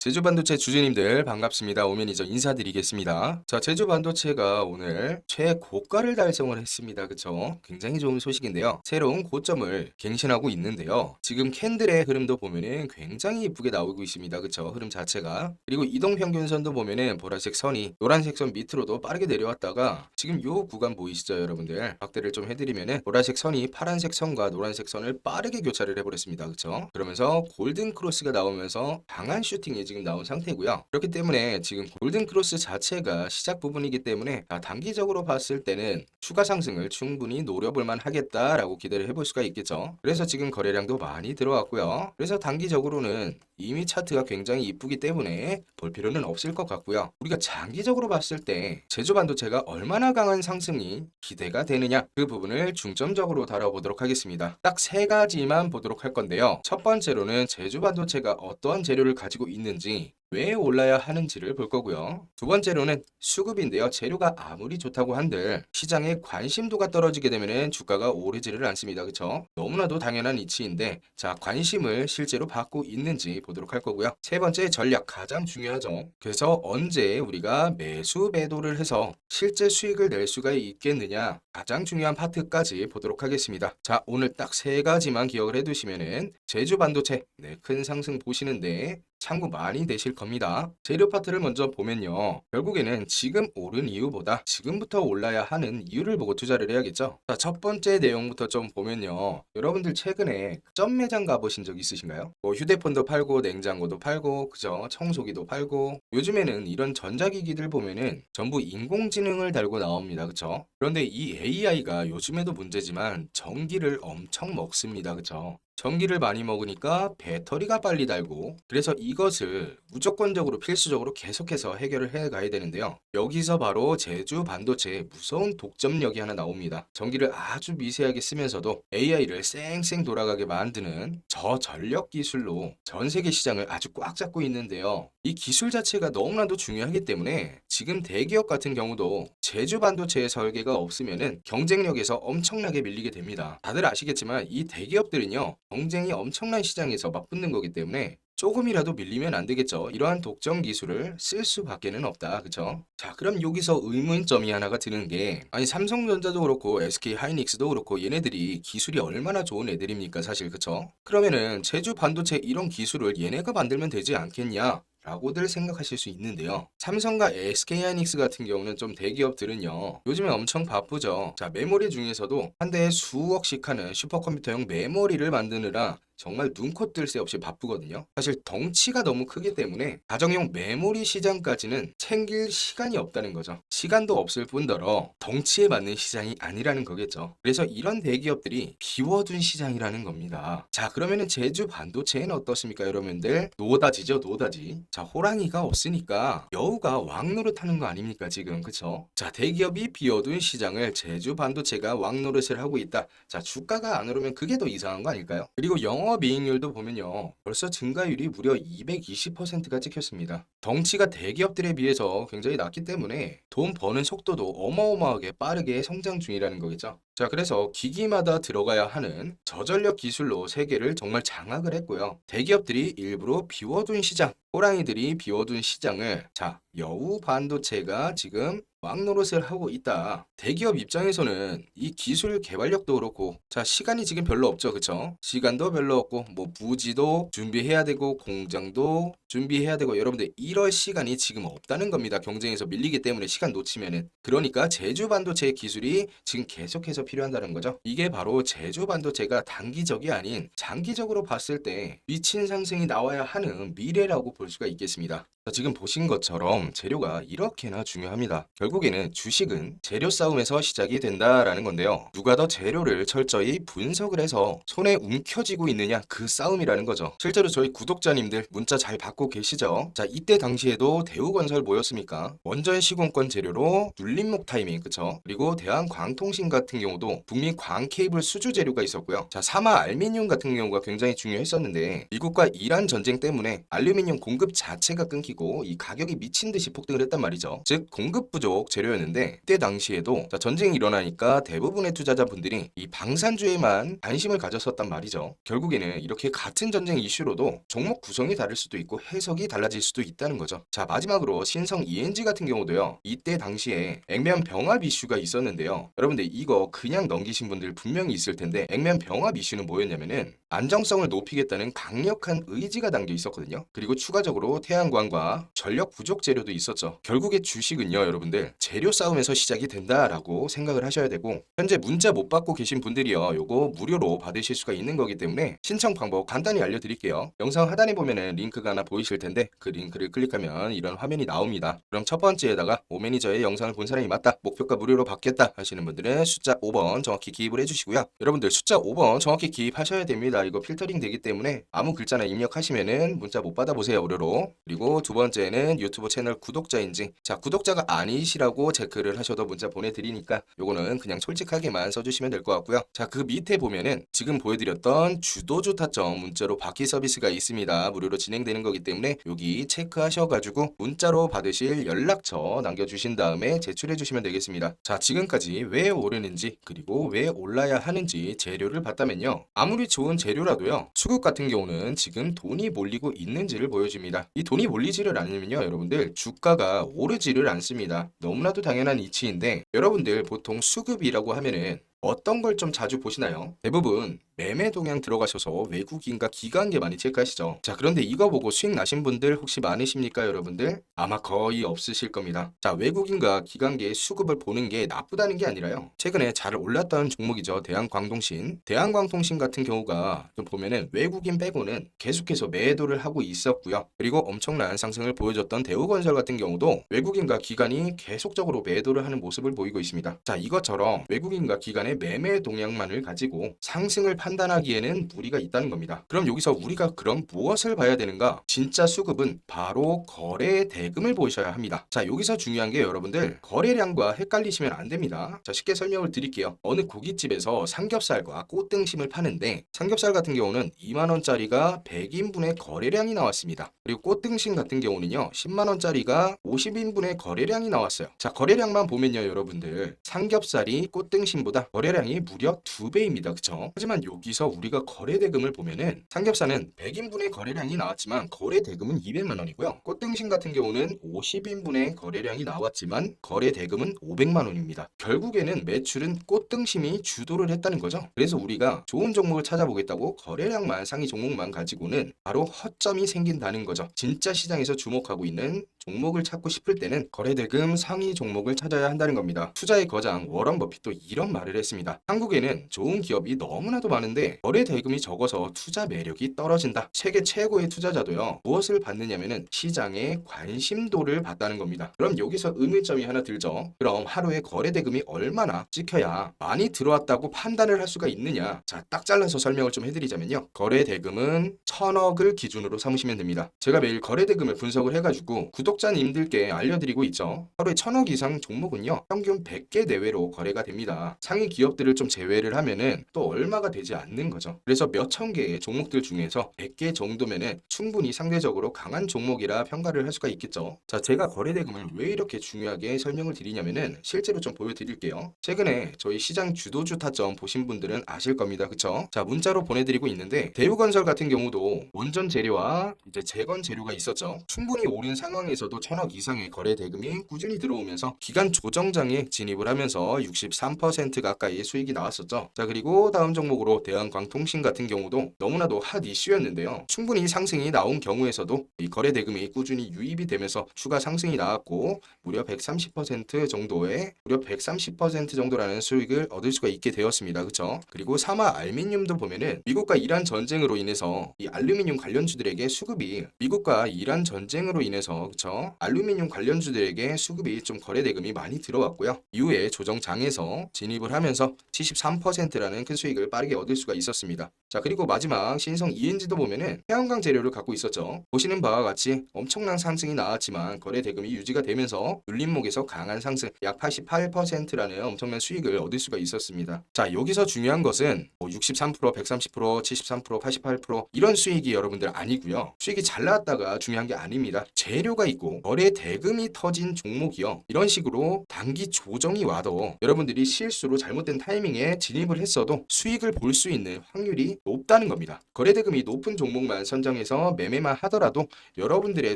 제주반도체 주주님들 반갑습니다. 오매니저 인사드리겠습니다. 자, 제주반도체가 오늘 최고가를 달성을 했습니다. 그쵸? 굉장히 좋은 소식인데요. 새로운 고점을 갱신하고 있는데요. 지금 캔들의 흐름도 보면은 굉장히 이쁘게 나오고 있습니다. 그쵸? 흐름 자체가. 그리고 이동평균선도 보면은 보라색 선이 노란색 선 밑으로도 빠르게 내려왔다가 지금 요 구간 보이시죠, 여러분들? 확대를 좀 해드리면은 보라색 선이 파란색 선과 노란색 선을 빠르게 교차를 해버렸습니다. 그쵸? 그러면서 골든 크로스가 나오면서 강한 슈팅이 지금 나온 상태고요. 그렇기 때문에 지금 골든 크로스 자체가 시작 부분이기 때문에 단기적으로 봤을 때는 추가 상승을 충분히 노려볼 만 하겠다라고 기대를 해볼 수가 있겠죠. 그래서 지금 거래량도 많이 들어왔고요. 그래서 단기적으로는 이미 차트가 굉장히 이쁘기 때문에 볼 필요는 없을 것 같고요. 우리가 장기적으로 봤을 때 제주반도체가 얼마나 강한 상승이 기대가 되느냐, 그 부분을 중점적으로 다뤄보도록 하겠습니다. 딱 세 가지만 보도록 할 건데요. 첫 번째로는 제주반도체가 어떠한 재료를 가지고 있는지, 왜 올라야 하는지를 볼 거고요. 두 번째로는 수급인데요. 재료가 아무리 좋다고 한들 시장의 관심도가 떨어지게 되면 주가가 오르지를 않습니다. 그쵸? 너무나도 당연한 이치인데, 자, 관심을 실제로 받고 있는지 보도록 할 거고요. 세 번째, 전략 가장 중요하죠. 그래서 언제 우리가 매수 매도를 해서 실제 수익을 낼 수가 있겠느냐, 가장 중요한 파트까지 보도록 하겠습니다. 자, 오늘 딱 세 가지만 기억을 해두시면은 제주 반도체 큰 상승 보시는데 참고 많이 되실 겁니다. 재료 파트를 먼저 보면요. 결국에는 지금 오른 이유보다 지금부터 올라야 하는 이유를 보고 투자를 해야겠죠. 자, 첫 번째 내용부터 좀 보면요. 여러분들 최근에 점 매장 가보신 적 있으신가요? 뭐 휴대폰도 팔고 냉장고도 팔고 그죠? 청소기도 팔고 요즘에는 이런 전자기기들 보면은 전부 인공지능을 달고 나옵니다. 그쵸? 그런데 이 AI가 요즘에도 문제지만 전기를 엄청 먹습니다. 그쵸? 전기를 많이 먹으니까 배터리가 빨리 닳고, 그래서 이것을 무조건적으로 필수적으로 계속해서 해결을 해 가야 되는데요. 여기서 바로 제주 반도체의 무서운 독점력이 하나 나옵니다. 전기를 아주 미세하게 쓰면서도 AI를 쌩쌩 돌아가게 만드는 저전력 기술로 전 세계 시장을 아주 꽉 잡고 있는데요. 이 기술 자체가 너무나도 중요하기 때문에 지금 대기업 같은 경우도 제주 반도체의 설계가 없으면은 경쟁력에서 엄청나게 밀리게 됩니다. 다들 아시겠지만 이 대기업들은요, 경쟁이 엄청난 시장에서 맞붙는 거기 때문에 조금이라도 밀리면 안 되겠죠. 이러한 독점 기술을 쓸 수밖에는 없다. 그쵸? 자, 그럼 여기서 의문점이 하나가 드는 게, 아니 삼성전자도 그렇고 SK 하이닉스도 그렇고 얘네들이 기술이 얼마나 좋은 애들입니까, 사실. 그쵸? 그러면은 제주 반도체 이런 기술을 얘네가 만들면 되지 않겠냐? 라고들 생각하실 수 있는데요. 삼성과 SK하이닉스 같은 경우는 좀 대기업들은요, 요즘에 엄청 바쁘죠. 자, 메모리 중에서도 한 대에 수억씩 하는 슈퍼컴퓨터용 메모리를 만드느라 정말 눈코 뜰 새 없이 바쁘거든요. 사실 덩치가 너무 크기 때문에 가정용 메모리 시장까지는 챙길 시간이 없다는 거죠. 시간도 없을 뿐더러 덩치에 맞는 시장이 아니라는 거겠죠. 그래서 이런 대기업들이 비워둔 시장이라는 겁니다. 자, 그러면은 제주 반도체는 어떻습니까, 여러분들? 노다지죠, 노다지. 자, 호랑이가 없으니까 여우가 왕노릇하는 거 아닙니까, 지금. 그쵸? 자, 대기업이 비워둔 시장을 제주 반도체가 왕노릇을 하고 있다. 자, 주가가 안 오르면 그게 더 이상한 거 아닐까요? 그리고 영업이익률도 보면요, 벌써 증가율이 무려 220%가 찍혔습니다. 덩치가 대기업들에 비해서 굉장히 낮기 때문에 돈 버는 속도도 어마어마하게 빠르게 성장 중이라는 거겠죠. 자, 그래서 기기마다 들어가야 하는 저전력 기술로 세계를 정말 장악을 했고요. 대기업들이 일부러 비워둔 시장, 호랑이들이 비워둔 시장을, 자, 여우 반도체가 지금 왕노릇을 하고 있다. 대기업 입장에서는 이 기술 개발력도 그렇고, 자, 시간이 지금 별로 없죠. 그쵸? 시간도 별로 없고, 뭐 부지도 준비해야 되고, 공장도 준비해야 되고, 여러분들 이럴 시간이 지금 없다는 겁니다. 경쟁에서 밀리기 때문에 시간 놓치면은. 그러니까 제주 반도체 기술이 지금 계속해서 필요한다는 거죠. 이게 바로 제주 반도체가 단기적이 아닌 장기적으로 봤을 때 미친 상승이 나와야 하는 미래라고 볼 수가 있겠습니다. 자, 지금 보신 것처럼 재료가 이렇게나 중요합니다. 결국에는 주식은 재료 싸움에서 시작이 된다라는 건데요. 누가 더 재료를 철저히 분석을 해서 손에 움켜쥐고 있느냐, 그 싸움이라는 거죠. 실제로 저희 구독자님들 문자 잘 받고 계시죠? 자, 이때 당시에도 대우건설 뭐였습니까? 원전 시공권 재료로 눌림목 타이밍, 그쵸? 그리고 대한광통신 같은 경우도 북미 광케이블 수주 재료가 있었고요. 자, 사마 알미늄 같은 경우가 굉장히 중요했었는데 미국과 이란 전쟁 때문에 알루미늄 공급 자체가 끊기고 이 가격이 미친 듯이 폭등을 했단 말이죠. 즉 공급 부족, 부족 재료였는데 이때 당시에도 전쟁이 일어나니까 대부분의 투자자분들이 이 방산주에만 관심을 가졌었단 말이죠. 결국에는 이렇게 같은 전쟁 이슈로도 종목 구성이 다를 수도 있고 해석이 달라질 수도 있다는 거죠. 자, 마지막으로 신성 ENG 같은 경우도요. 이때 당시에 액면 병합 이슈가 있었는데요. 여러분들 이거 그냥 넘기신 분들 분명히 있을 텐데 액면 병합 이슈는 뭐였냐면은 안정성을 높이겠다는 강력한 의지가 담겨 있었거든요. 그리고 추가적으로 태양광과 전력 부족 재료도 있었죠. 결국에 주식은요, 여러분들 재료 싸움에서 시작이 된다라고 생각을 하셔야 되고 현재 문자 못 받고 계신 분들이요, 요거 무료로 받으실 수가 있는 거기 때문에 신청 방법 간단히 알려드릴게요. 영상 하단에 보면은 링크가 하나 보이실 텐데 그 링크를 클릭하면 이런 화면이 나옵니다. 그럼 첫 번째에다가 오매니저의 영상을 본 사람이 맞다, 목표가 무료로 받겠다 하시는 분들은 숫자 5번 정확히 기입을 해주시고요. 여러분들 숫자 5번 정확히 기입하셔야 됩니다. 이거 필터링 되기 때문에 아무 글자나 입력하시면은 문자 못 받아보세요, 무료로. 그리고 두 번째는 유튜브 채널 구독자인지, 자, 구독자가 아니시라고 체크를 하셔도 문자 보내드리니까 요거는 그냥 솔직하게만 써주시면 될 것 같고요. 자, 그 밑에 보면은 지금 보여드렸던 주도주 타점 문자로 받기 서비스가 있습니다. 무료로 진행되는 거기 때문에 여기 체크하셔가지고 문자로 받으실 연락처 남겨주신 다음에 제출해 주시면 되겠습니다. 자, 지금까지 왜 오르는지 그리고 왜 올라야 하는지 재료를 봤다면요, 아무리 좋은 재료라도요, 수급 같은 경우는 지금 돈이 몰리고 있는지를 보여줍니다. 이 돈이 몰리지를 않으면요, 여러분들 주가가 오르지를 않습니다. 너무나도 당연한 이치인데 여러분들 보통 수급이라고 하면은 어떤 걸 좀 자주 보시나요? 대부분 매매 동향 들어가셔서 외국인과 기관계 많이 체크하시죠. 자, 그런데 이거 보고 수익 나신 분들 혹시 많으십니까, 여러분들? 아마 거의 없으실 겁니다. 자, 외국인과 기관계의 수급을 보는 게 나쁘다는 게 아니라요, 최근에 잘 올랐던 종목이죠. 대한광통신. 대한광통신 같은 경우가 좀 보면은 외국인 빼고는 계속해서 매도를 하고 있었고요. 그리고 엄청난 상승을 보여줬던 대우건설 같은 경우도 외국인과 기관이 계속적으로 매도를 하는 모습을 보이고 있습니다. 자, 이것처럼 외국인과 기관의 매매 동향만을 가지고 상승을 판단하기에는 무리가 있다는 겁니다. 그럼 여기서 우리가 그럼 무엇을 봐야 되는가? 진짜 수급은 바로 거래 대금을 보셔야 합니다. 자, 여기서 중요한 게 여러분들 거래량과 헷갈리시면 안 됩니다. 자, 쉽게 설명을 드릴게요. 어느 고깃집에서 삼겹살과 꽃등심을 파는데 삼겹살 같은 경우는 2만원짜리가 100인분의 거래량이 나왔습니다. 그리고 꽃등심 같은 경우는요, 10만원짜리가 50인분의 거래량이 나왔어요. 자, 거래량만 보면요, 여러분들 삼겹살이 꽃등심보다 거래량이 무려 2배입니다. 그쵸? 하지만 여기서 우리가 거래 대금을 보면은 삼겹살은 100인분의 거래량이 나왔지만 거래 대금은 200만 원이고요. 꽃등심 같은 경우는 50인분의 거래량이 나왔지만 거래 대금은 500만 원입니다. 결국에는 매출은 꽃등심이 주도를 했다는 거죠. 그래서 우리가 좋은 종목을 찾아보겠다고 거래량만 상위 종목만 가지고는 바로 허점이 생긴다는 거죠. 진짜 시장에서 주목하고 있는 종목을 찾고 싶을 때는 거래대금 상위 종목을 찾아야 한다는 겁니다. 투자의 거장 워런 버핏도 이런 말을 했습니다. 한국에는 좋은 기업이 너무나도 많은데 거래대금이 적어서 투자 매력이 떨어진다. 세계 최고의 투자자도요, 무엇을 받느냐면은 시장의 관심도를 받다는 겁니다. 그럼 여기서 의문점이 하나 들죠. 그럼 하루에 거래대금이 얼마나 찍혀야 많이 들어왔다고 판단을 할 수가 있느냐? 자, 딱 잘라서 설명을 좀 해드리자면요, 거래대금은 1000억을 기준으로 삼으시면 됩니다. 제가 매일 거래대금을 분석을 해가지고 구독자님들께 알려드리고 있죠. 하루에 1000억 이상 종목은요, 평균 100개 내외로 거래가 됩니다. 상위 기업들을 좀 제외를 하면은 또 얼마가 되지 않는 거죠. 그래서 몇천 개의 종목들 중에서 100개 정도면은 충분히 상대적으로 강한 종목이라 평가를 할 수가 있겠죠. 자, 제가 거래대금을 왜 이렇게 중요하게 설명을 드리냐면은 실제로 좀 보여드릴게요. 최근에 저희 시장 주도주 타점 보신 분들은 아실 겁니다. 그쵸? 자, 문자로 보내드리고 있는데 대우건설 같은 경우도 원전 재료와 이제 재건 재료가 있었죠. 충분히 오른 상황에서도 1000억 이상의 거래 대금이 꾸준히 들어오면서 기간 조정장에 진입을 하면서 63% 가까이 수익이 나왔었죠. 자, 그리고 다음 종목으로 대한광통신 같은 경우도 너무나도 핫 이슈였는데요. 충분히 상승이 나온 경우에서도 이 거래 대금이 꾸준히 유입이 되면서 추가 상승이 나왔고 무려 130% 정도의 무려 130% 정도라는 수익을 얻을 수가 있게 되었습니다. 그쵸? 그리고 사마 알미늄도 보면은 미국과 이란 전쟁으로 인해서 이 알루미늄 관련주들에게 수급이 미국과 이란 전쟁으로 인해서 그쵸? 알루미늄 관련주들에게 수급이 좀 거래 대금이 많이 들어왔고요. 이후에 조정장에서 진입을 하면서 73%라는 큰 수익을 빠르게 얻을 수가 있었습니다. 자, 그리고 마지막 신성 ENG도 보면은 태양광 재료를 갖고 있었죠. 보시는 바와 같이 엄청난 상승이 나왔지만 거래 대금이 유지가 되면서 눌림목에서 강한 상승 약 88%라는 엄청난 수익을 얻을 수가 있었습니다. 자, 여기서 중요한 것은 63%, 130%, 73%, 88% 이런 수익이 여러분들 아니고요. 수익이 잘 나왔다가 중요한 게 아닙니다. 재료가 있고 있고 거래 대금이 터진 종목이요. 이런 식으로 단기 조정이 와도 여러분들이 실수로 잘못된 타이밍에 진입을 했어도 수익을 볼 수 있는 확률이 높다는 겁니다. 거래 대금이 높은 종목만 선정해서 매매만 하더라도 여러분들의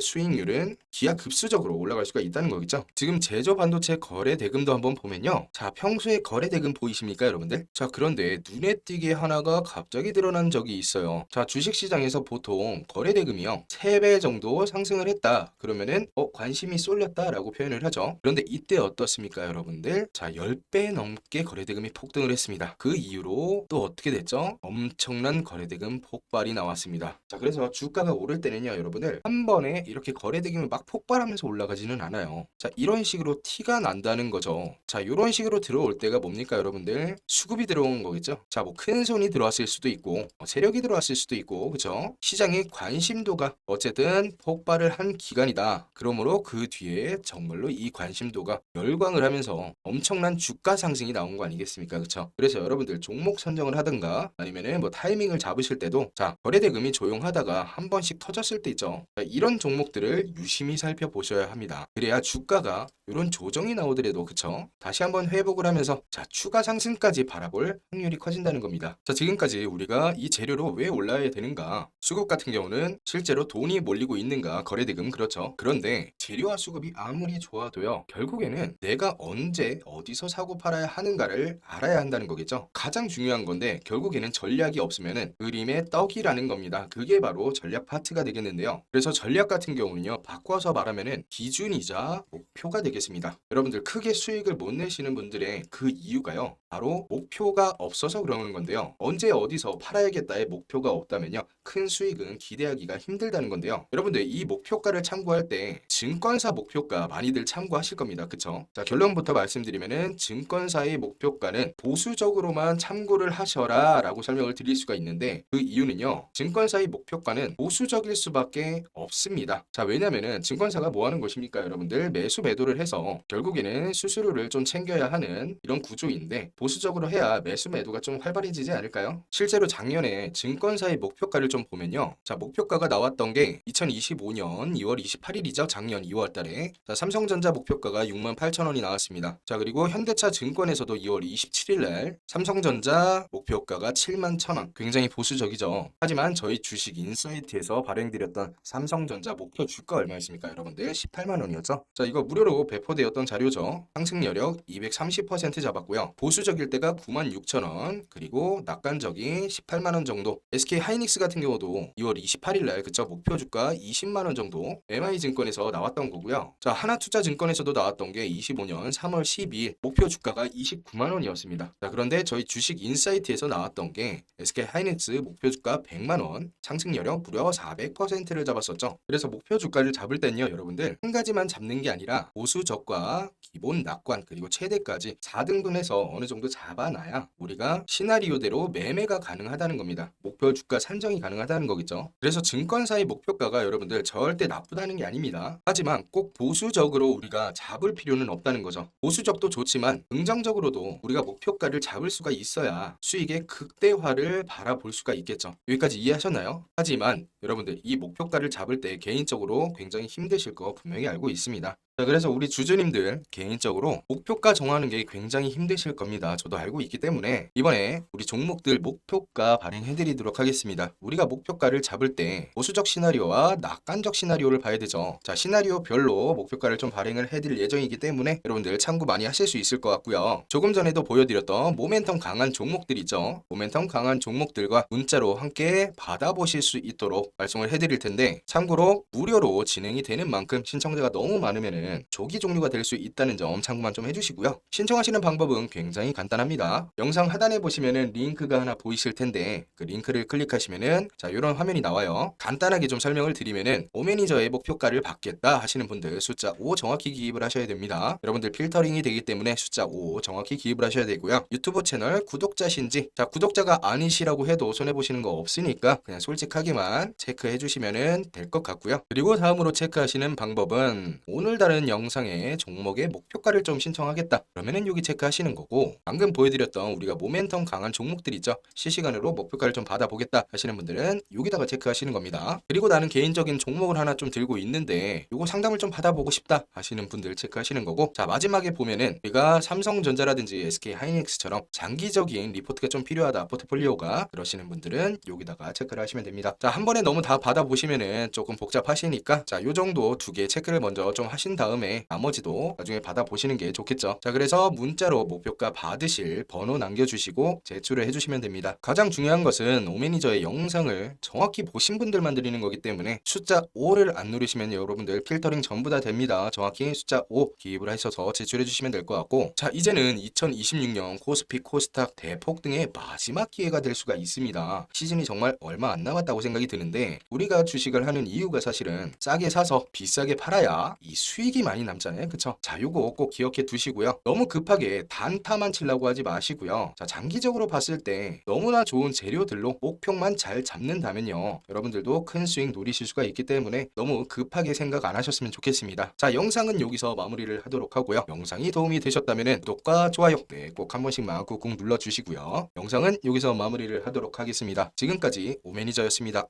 수익률은 기하급수적으로 올라갈 수가 있다는 거겠죠. 지금 제조 반도체 거래 대금도 한번 보면요. 자, 평소에 거래 대금 보이십니까, 여러분들? 자, 그런데 눈에 띄게 하나가 갑자기 드러난 적이 있어요. 자, 주식시장에서 보통 거래 대금이요. 3배 정도 상승을 했다. 그러면은 관심이 쏠렸다라고 표현을 하죠. 그런데 이때 어떻습니까, 여러분들? 자, 10배 넘게 거래 대금이 폭등을 했습니다. 그 이후로 또 어떻게 됐죠? 엄청난 거래 대금 폭발이 나왔습니다. 자, 그래서 주가가 오를 때는요, 여러분들 한 번에 이렇게 거래 대금이 막 폭발하면서 올라가지는 않아요. 자, 이런 식으로 티가 난다는 거죠. 자, 이런 식으로 들어올 때가 뭡니까, 여러분들? 수급이 들어온 거겠죠. 자, 뭐 큰 손이 들어왔을 수도 있고 세력이 들어왔을 수도 있고, 그죠? 시장의 관심도가 어쨌든 폭발을 한 기간이다. 그러므로 그 뒤에 정말로 이 관심도가 열광을 하면서 엄청난 주가 상승이 나온 거 아니겠습니까? 그쵸? 그래서 여러분들 종목 선정을 하든가 아니면은 뭐 타이밍을 잡으실 때도 자, 거래 대금이 조용하다가 한 번씩 터졌을 때 있죠. 자, 이런 종목들을 유심히 살펴보셔야 합니다. 그래야 주가가 이런 조정이 나오더라도, 그쵸? 다시 한번 회복을 하면서 자, 추가 상승까지 바라볼 확률이 커진다는 겁니다. 자, 지금까지 우리가 이 재료로 왜 올라야 되는가? 수급 같은 경우는 실제로 돈이 몰리고 있는가? 거래 대금, 그렇죠? 그런데 재료와 수급이 아무리 좋아도요, 결국에는 내가 언제 어디서 사고 팔아야 하는가를 알아야 한다는 거겠죠. 가장 중요한 건데 결국에는 전략이 없으면은 그림의 떡이라는 겁니다. 그게 바로 전략 파트가 되겠는데요. 그래서 전략 같은 경우는요, 바꿔서 말하면은 기준이자 목표가 되겠습니다. 여러분들 크게 수익을 못 내시는 분들의 그 이유가요, 바로 목표가 없어서 그러는 건데요. 언제 어디서 팔아야겠다의 목표가 없다면요, 큰 수익은 기대하기가 힘들다는 건데요. 여러분들 이 목표가를 참고할 때 증권사 목표가 많이들 참고하실 겁니다. 그쵸? 자, 결론부터 말씀드리면은 증권사의 목표가는 보수적으로만 참고를 하셔라 라고 설명을 드릴 수가 있는데, 그 이유는요, 증권사의 목표가는 보수적일 수밖에 없습니다. 자, 왜냐면은 증권사가 뭐 하는 것입니까, 여러분들? 매수 매도를 해서 결국에는 수수료를 좀 챙겨야 하는 이런 구조인데, 보수적으로 해야 매수 매도가 좀 활발해지지 않을까요? 실제로 작년에 증권사의 목표가를 좀 보면요, 자, 목표가가 나왔던 게 2025년 2월 28일이죠. 작년 2월 달에. 자, 삼성전자 목표가가 68,000원이 나왔습니다. 자, 그리고 현대차 증권에서도 2월 27일 날 삼성전자 목표가가 71,000원. 굉장히 보수적이죠. 하지만 저희 주식 인사이트에서 발행드렸던 삼성전자 목표 주가 얼마였습니까, 여러분들? 18만 원이었죠. 자, 이거 무료로 배포되었던 자료죠. 상승 여력 230% 잡았고요. 보수적일 때가 96,000원, 그리고 낙관적인 18만 원 정도. SK 하이닉스 같은 경우도 2월 28일 날, 그쵸, 목표 주가 20만 원 정도 MI증권에서 나왔던 거고요. 자, 하나투자증권에서도 나왔던 게 25년 3월 12일 목표 주가가 29만 원이었습니다. 자, 그런데 저희 주식 인사이트에서 나왔던 게 SK 하이닉스 목표 주가 100만 원, 상승 여력 무려 400%를 잡았었죠. 그래서 목표 주가를 잡을 땐요, 여러분들 한 가지만 잡는 게 아니라 보수저가, 기본 낙관, 그리고 최대까지 4등분해서 어느 정도 잡아놔야 우리가 시나리오대로 매매가 가능하다는 겁니다. 목표 주가 산정이 가능하다는 거겠죠. 그래서 증권사의 목표가가 여러분들 절대 나쁘다는 게 아닙니다. 하지만 꼭 보수적으로 우리가 잡을 필요는 없다는 거죠. 보수적도 좋지만 긍정적으로도 우리가 목표가를 잡을 수가 있어야 수익의 극대화를 바라볼 수가 있겠죠. 여기까지 이해하셨나요? 하지만 여러분들 이 목표가를 잡을 때 개인적으로 굉장히 힘드실 거 분명히 알고 있습니다. 자, 그래서 우리 주주님들 개인적으로 목표가 정하는 게 굉장히 힘드실 겁니다. 저도 알고 있기 때문에 이번에 우리 종목들 목표가 발행해드리도록 하겠습니다. 우리가 목표가를 잡을 때 보수적 시나리오와 낙관적 시나리오를 봐야 되죠. 자, 시나리오별로 목표가를 좀 발행을 해드릴 예정이기 때문에 여러분들 참고 많이 하실 수 있을 것 같고요. 조금 전에도 보여드렸던 모멘텀 강한 종목들 있죠. 모멘텀 강한 종목들과 문자로 함께 받아보실 수 있도록 발송을 해드릴 텐데, 참고로 무료로 진행이 되는 만큼 신청자가 너무 많으면은 조기 종료가 될 수 있다는 점 참고만 좀 해주시고요. 신청하시는 방법은 굉장히 간단합니다. 영상 하단에 보시면은 링크가 하나 보이실 텐데, 그 링크를 클릭하시면은 자, 이런 화면이 나와요. 간단하게 좀 설명을 드리면은 오매니저의 목표가를 받겠다 하시는 분들 숫자 5 정확히 기입을 하셔야 됩니다. 여러분들 필터링이 되기 때문에 숫자 5 정확히 기입을 하셔야 되고요. 유튜브 채널 구독자신지, 자, 구독자가 아니시라고 해도 손해보시는 거 없으니까 그냥 솔직하게만 체크해 주시면은 될 것 같고요. 그리고 다음으로 체크하시는 방법은 오늘따라 다른 영상에 종목의 목표가를 좀 신청하겠다. 그러면은 여기 체크하시는 거고, 방금 보여드렸던 우리가 모멘텀 강한 종목들 있죠. 실시간으로 목표가를 좀 받아보겠다 하시는 분들은 여기다가 체크하시는 겁니다. 그리고 나는 개인적인 종목을 하나 좀 들고 있는데 요거 상담을 좀 받아보고 싶다 하시는 분들 체크하시는 거고, 자 마지막에 보면은 우리가 삼성전자라든지 SK하이닉스처럼 장기적인 리포트가 좀 필요하다 포트폴리오가, 그러시는 분들은 여기다가 체크를 하시면 됩니다. 자 한 번에 너무 다 받아보시면은 조금 복잡하시니까 자 요 정도 두 개 체크를 먼저 좀 하신 다음에 나머지도 나중에 받아보시는 게 좋겠죠. 자 그래서 문자로 목표가 받으실 번호 남겨주시고 제출을 해주시면 됩니다. 가장 중요한 것은 오매니저의 영상을 정확히 보신 분들만 드리는 거기 때문에 숫자 5를 안 누르시면 여러분들 필터링 전부 다 됩니다. 정확히 숫자 5 기입을 하셔서 제출해 주시면 될 것 같고, 자 이제는 2026년 코스피 코스닥 대폭 등의 마지막 기회가 될 수가 있습니다. 시즌이 정말 얼마 안 남았다고 생각이 드는데, 우리가 주식을 하는 이유가 사실은 싸게 사서 비싸게 팔아야 이 수익이 많이 남잖아요. 그쵸? 자 요거 꼭 기억해 두시고요. 너무 급하게 단타만 치려고 하지 마시고요. 자 장기적으로 봤을 때 너무나 좋은 재료들로 목표만 잘 잡는다면요, 여러분들도 큰 수익 노리실 수가 있기 때문에 너무 급하게 생각 안 하셨으면 좋겠습니다. 자 영상은 여기서 마무리를 하도록 하고요. 영상이 도움이 되셨다면 구독과 좋아요 꼭 한 번씩만 꾹꾹 눌러주시고요. 영상은 여기서 마무리를 하도록 하겠습니다. 지금까지 오매니저였습니다.